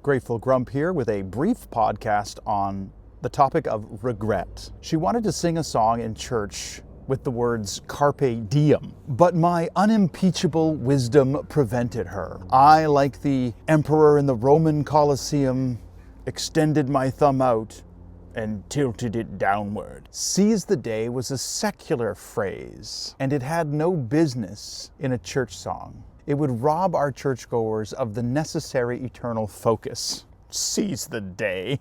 Grateful Grump here with a brief podcast on the topic of regret. She wanted to sing a song in church with the words carpe diem, but my unimpeachable wisdom prevented her. I, like the emperor in the Roman Colosseum, extended my thumb out and tilted it downward. Seize the day was a secular phrase, and it had no business in a church song. It would rob our churchgoers of the necessary eternal focus. Seize the day.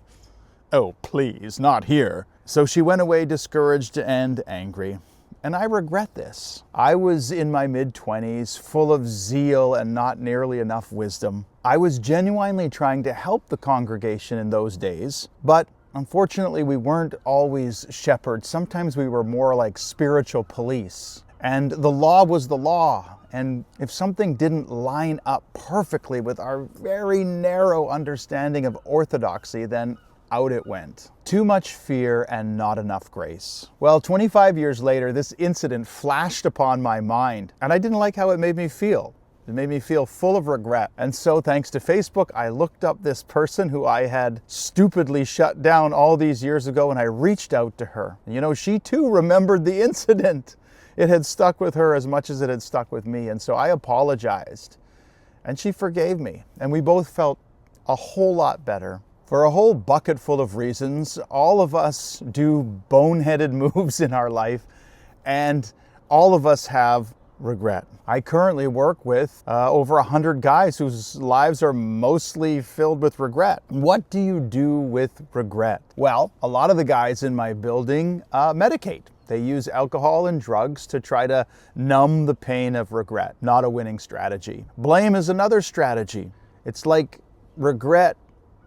Oh, please, not here. So she went away discouraged and angry. And I regret this. I was in my mid-20s, full of zeal and not nearly enough wisdom. I was genuinely trying to help the congregation in those days, but unfortunately we weren't always shepherds. Sometimes we were more like spiritual police. And the law was the law. And if something didn't line up perfectly with our very narrow understanding of orthodoxy, then out it went. Too much fear and not enough grace. Well, 25 years later, this incident flashed upon my mind, and I didn't like how it made me feel. It made me feel full of regret. And so thanks to Facebook, I looked up this person who I had stupidly shut down all these years ago, and I reached out to her. And you know, she too remembered the incident. It had stuck with her as much as it had stuck with me. And so I apologized, and she forgave me. And we both felt a whole lot better. For a whole bucket full of reasons, all of us do boneheaded moves in our life, and all of us have regret. I currently work with over 100 guys whose lives are mostly filled with regret. What do you do with regret? Well, a lot of the guys in my building medicate. They use alcohol and drugs to try to numb the pain of regret. Not a winning strategy. Blame is another strategy. It's like regret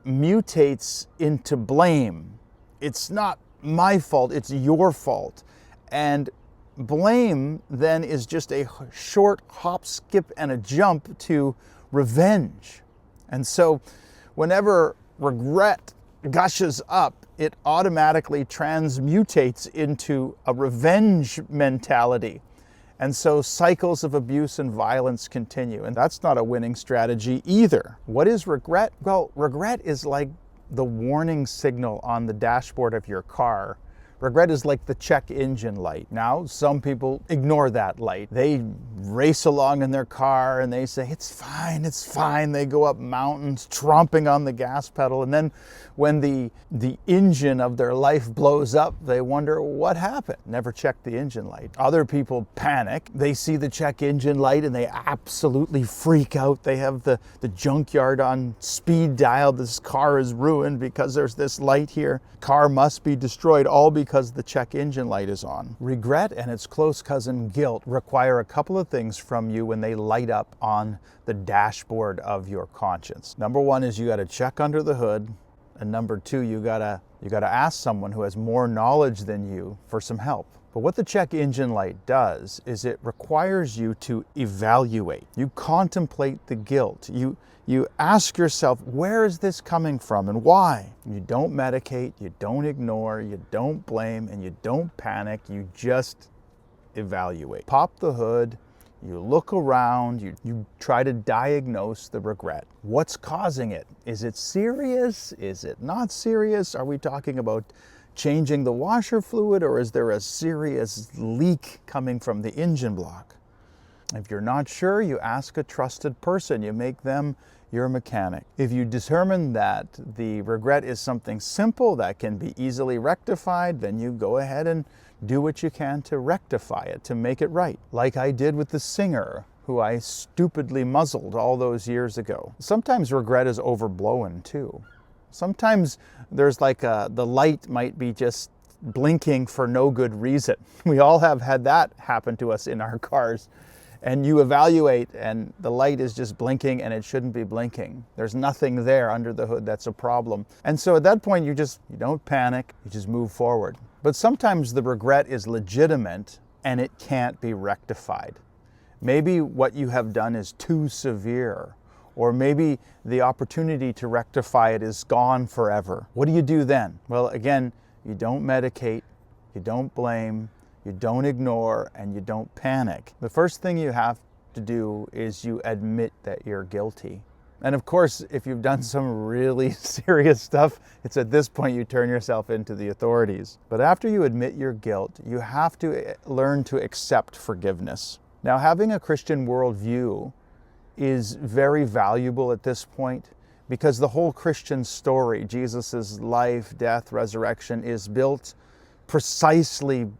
mutates into blame. It's not my fault, it's your fault. And blame then is just a short hop, skip, and a jump to revenge. And so whenever regret gushes up, it automatically transmutates into a revenge mentality. And so cycles of abuse and violence continue. And that's not a winning strategy either. What is regret? Well, regret is like the warning signal on the dashboard of your car. Regret is like the check engine light. Now, some people ignore that light. They race along in their car and they say, it's fine, it's fine. They go up mountains, tromping on the gas pedal. And then when the engine of their life blows up, they wonder what happened. Never checked the engine light. Other people panic. They see the check engine light and they absolutely freak out. They have the junkyard on speed dial. This car is ruined because there's this light here. Car must be destroyed, all because the check engine light is on. Regret and its close cousin guilt require a couple of things from you when they light up on the dashboard of your conscience. Number one is you got to check under the hood, and number two, you got to ask someone who has more knowledge than you for some help. But what the check engine light does is it requires you to evaluate. You contemplate the guilt. You ask yourself, where is this coming from and why? You don't medicate, you don't ignore, you don't blame, and you don't panic. You just evaluate. Pop the hood, you look around, you try to diagnose the regret. What's causing it? Is it serious? Is it not serious? Are we talking about changing the washer fluid, or is there a serious leak coming from the engine block? If you're not sure, you ask a trusted person. You make them your mechanic. If you determine that the regret is something simple that can be easily rectified, then you go ahead and do what you can to rectify it, to make it right. Like I did with the singer who I stupidly muzzled all those years ago. Sometimes regret is overblown too. Sometimes there's like the light might be just blinking for no good reason. We all have had that happen to us in our cars. And you evaluate and the light is just blinking and it shouldn't be blinking. There's nothing there under the hood that's a problem. And so at that point you don't panic, you just move forward. But sometimes the regret is legitimate and it can't be rectified. Maybe what you have done is too severe, or maybe the opportunity to rectify it is gone forever. What do you do then? Well, again, you don't medicate, you don't blame, you don't ignore, and you don't panic. The first thing you have to do is you admit that you're guilty. And of course, if you've done some really serious stuff, it's at this point you turn yourself into the authorities. But after you admit your guilt, you have to learn to accept forgiveness. Now, having a Christian worldview is very valuable at this point because the whole Christian story, Jesus' life, death, resurrection, is built precisely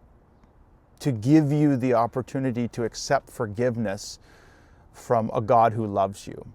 to give you the opportunity to accept forgiveness from a God who loves you.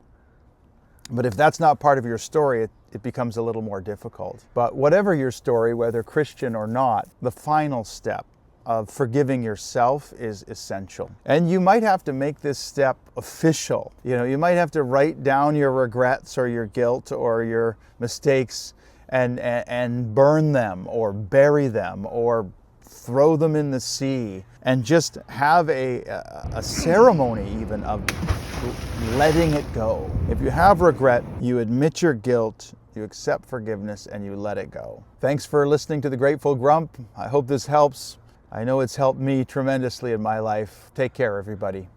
But if that's not part of your story, it becomes a little more difficult. But whatever your story, whether Christian or not, the final step of forgiving yourself is essential. And you might have to make this step official. You might have to write down your regrets or your guilt or your mistakes and burn them or bury them or throw them in the sea, and just have a ceremony even of letting it go. If you have regret, you admit your guilt, you accept forgiveness, and you let it go. Thanks for listening to The Grateful Grump. I hope this helps. I know it's helped me tremendously in my life. Take care, everybody.